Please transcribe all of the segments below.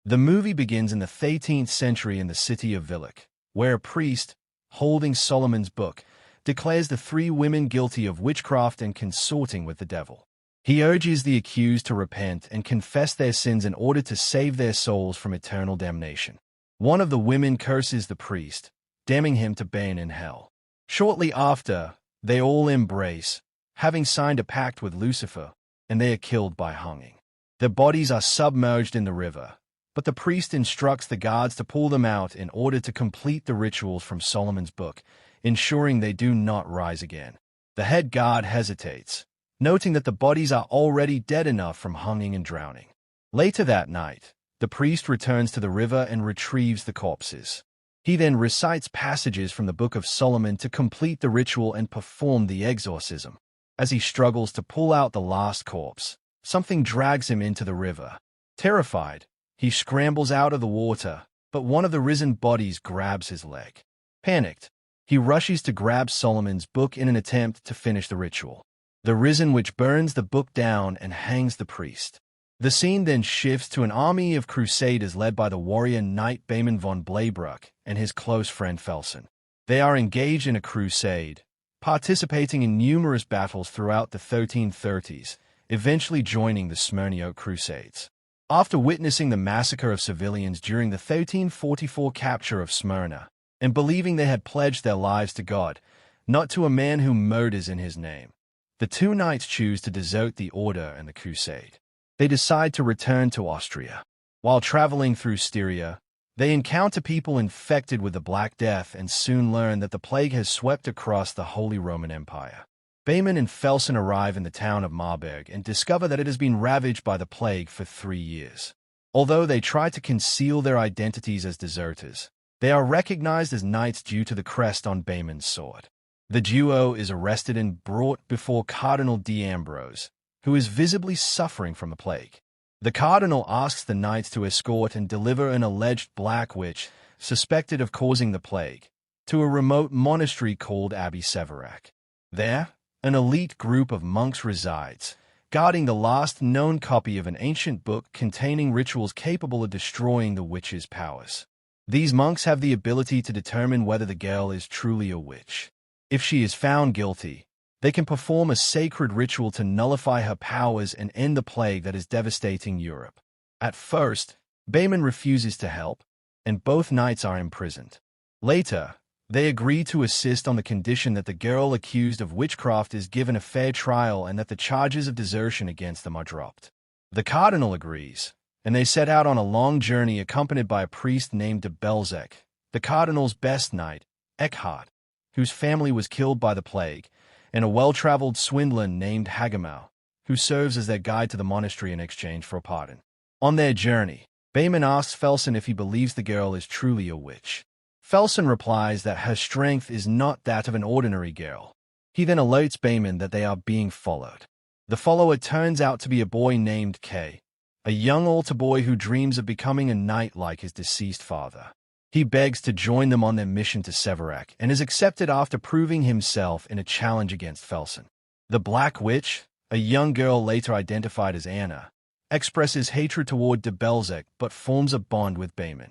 The movie begins in the 13th century in the city of Villach, where a priest, holding Solomon's book, declares the three women guilty of witchcraft and consorting with the devil. He urges the accused to repent and confess their sins in order to save their souls from eternal damnation. One of the women curses the priest, damning him to burn in hell. Shortly after, they all embrace, having signed a pact with Lucifer, and they are killed by hanging. Their bodies are submerged in the river, but the priest instructs the guards to pull them out in order to complete the rituals from Solomon's book, ensuring they do not rise again. The head guard hesitates, noting that the bodies are already dead enough from hanging and drowning. Later that night, the priest returns to the river and retrieves the corpses. He then recites passages from the Book of Solomon to complete the ritual and perform the exorcism. As he struggles to pull out the last corpse, something drags him into the river. Terrified, he scrambles out of the water, but one of the risen bodies grabs his leg. Panicked, he rushes to grab Solomon's book in an attempt to finish the ritual. The risen witch burns the book down and hangs the priest. The scene then shifts to an army of crusaders led by the warrior knight Behmen von Bleibruck and his close friend Felsen. They are engaged in a crusade, participating in numerous battles throughout the 1330s, eventually joining the Smyrniote Crusades. After witnessing the massacre of civilians during the 1344 capture of Smyrna, and believing they had pledged their lives to God, not to a man who murders in his name, the two knights choose to desert the order and the crusade. They decide to return to Austria. While traveling through Styria, they encounter people infected with the Black Death and soon learn that the plague has swept across the Holy Roman Empire. Behmen and Felsen arrive in the town of Marburg and discover that it has been ravaged by the plague for 3 years. Although they try to conceal their identities as deserters, they are recognized as knights due to the crest on Behmen's sword. The duo is arrested and brought before Cardinal d'Ambrose, who is visibly suffering from the plague. The cardinal asks the knights to escort and deliver an alleged black witch, suspected of causing the plague, to a remote monastery called Abbey Severac. There, an elite group of monks resides, guarding the last known copy of an ancient book containing rituals capable of destroying the witch's powers. These monks have the ability to determine whether the girl is truly a witch. If she is found guilty, they can perform a sacred ritual to nullify her powers and end the plague that is devastating Europe. At first, Behmen refuses to help, and both knights are imprisoned. Later, they agree to assist on the condition that the girl accused of witchcraft is given a fair trial and that the charges of desertion against them are dropped. The cardinal agrees, and they set out on a long journey accompanied by a priest named de Belzec, the cardinal's best knight, Eckhard, whose family was killed by the plague, and a well-traveled swindler named Hagemal, who serves as their guide to the monastery in exchange for a pardon. On their journey, Behmen asks Felsen if he believes the girl is truly a witch. Felsen replies that her strength is not that of an ordinary girl. He then alerts Behmen that they are being followed. The follower turns out to be a boy named Kay, a young altar boy who dreams of becoming a knight like his deceased father. He begs to join them on their mission to Severac and is accepted after proving himself in a challenge against Felsen. The Black Witch, a young girl later identified as Anna, expresses hatred toward de Belzec but forms a bond with Behmen.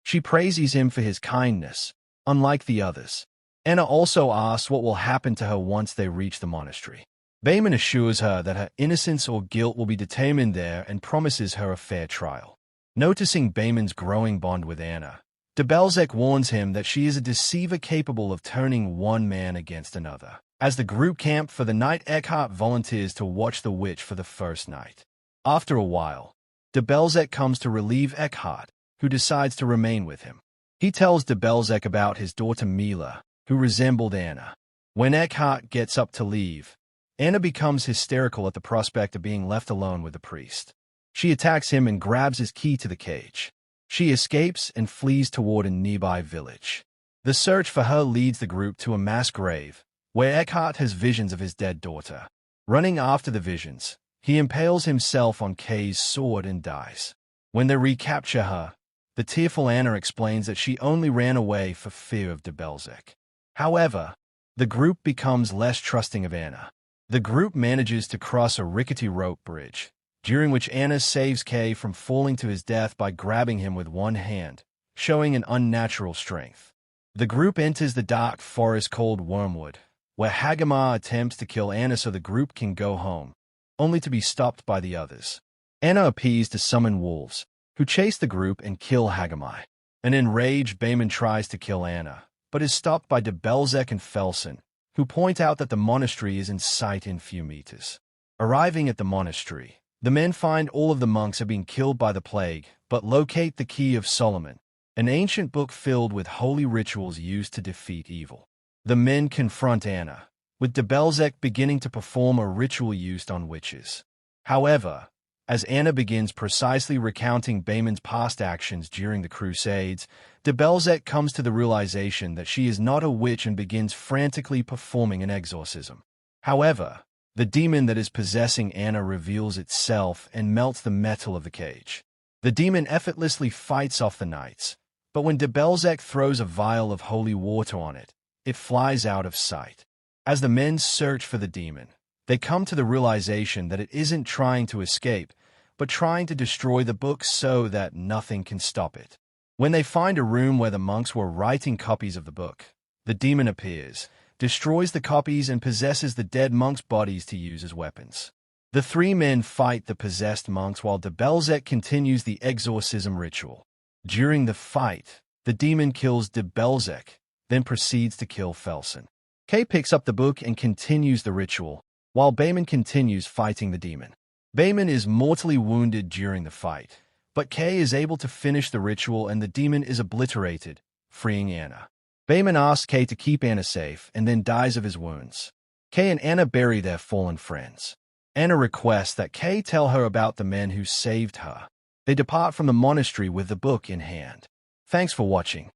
She praises him for his kindness, unlike the others. Anna also asks what will happen to her once they reach the monastery. Behmen assures her that her innocence or guilt will be determined there and promises her a fair trial. Noticing Behmen's growing bond with Anna, de Belzec warns him that she is a deceiver capable of turning one man against another. As the group camp for the night, Eckhart volunteers to watch the witch for the first night. After a while, de Belzec comes to relieve Eckhart, who decides to remain with him. He tells de Belzec about his daughter Mila, who resembled Anna. When Eckhart gets up to leave, Anna becomes hysterical at the prospect of being left alone with the priest. She attacks him and grabs his key to the cage. She escapes and flees toward a nearby village. The search for her leads the group to a mass grave, where Eckhart has visions of his dead daughter. Running after the visions, he impales himself on Kay's sword and dies. When they recapture her, the tearful Anna explains that she only ran away for fear of de Belzec. However, the group becomes less trusting of Anna. The group manages to cross a rickety rope bridge, during which Anna saves Kay from falling to his death by grabbing him with one hand, showing an unnatural strength. The group enters the dark forest called Wormwood, where Hagamah attempts to kill Anna so the group can go home, only to be stopped by the others. Anna appears to summon wolves, who chase the group and kill Hagamah. An enraged Bayman tries to kill Anna, but is stopped by de Belzec and Felsen, who point out that the monastery is in sight in few meters. Arriving at the monastery, the men find all of the monks have been killed by the plague, but locate the Key of Solomon, an ancient book filled with holy rituals used to defeat evil. The men confront Anna, with de Belzec beginning to perform a ritual used on witches. However, as Anna begins precisely recounting Bayman's past actions during the Crusades, de Belzec comes to the realization that she is not a witch and begins frantically performing an exorcism. However, the demon that is possessing Anna reveals itself and melts the metal of the cage. The demon effortlessly fights off the knights, but when de Belzec throws a vial of holy water on it, it flies out of sight. As the men search for the demon, they come to the realization that it isn't trying to escape, but trying to destroy the book so that nothing can stop it. When they find a room where the monks were writing copies of the book, the demon appears, destroys the copies, and possesses the dead monks' bodies to use as weapons. The three men fight the possessed monks while de Belzec continues the exorcism ritual. During the fight, the demon kills de Belzec, then proceeds to kill Felsen. Kay picks up the book and continues the ritual, while Bayman continues fighting the demon. Bayman is mortally wounded during the fight, but Kay is able to finish the ritual and the demon is obliterated, freeing Anna. Bayman asks Kay to keep Anna safe and then dies of his wounds. Kay and Anna bury their fallen friends. Anna requests that Kay tell her about the men who saved her. They depart from the monastery with the book in hand. Thanks for watching.